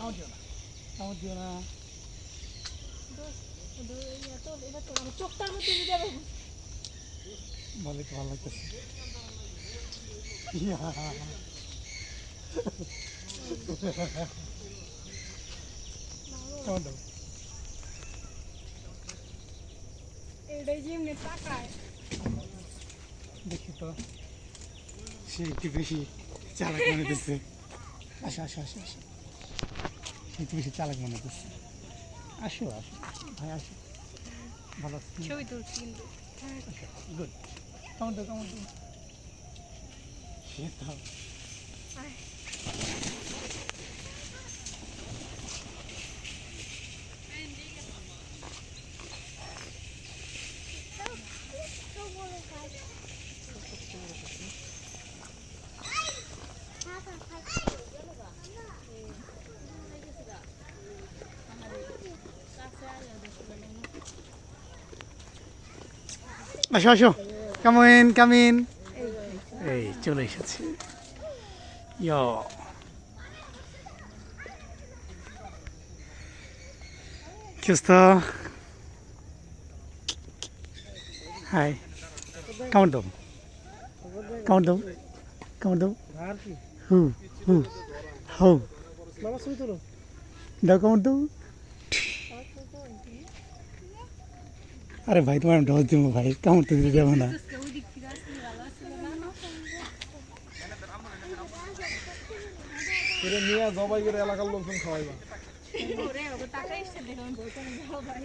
কামড় দিও না চোখটার মধ্যে দিয়ে যাবে ভালো ভালো লাগতেছে কামড় দাও এটাই যে এমনি তাকায় দেখি তো সে একটু বেশি চালাক মনে দিচ্ছে আসো আসো আসো আসো সে একটু বেশি চালাক মনে দিচ্ছে আসো আসো ভাই আসো ভালো ছবি তুলছি কিন্তু গুড কামড় দাও কামড় দাও সে তো আসো আসো কামিন কামিন এই চলে এসেছি ইয়ো কি অবস্থা হাই কামড় দাও কামড় দাও কামড় দাও হু হু হু দাও কামড় দাও আরে ভাই তোমার আমি ঢস দিব ভাই কামড় তো দিতে যাবো না নিয়ে জবাই করে এলাকার লোকজন খাওয়াইবা টাকা এসে দেখুন ভাই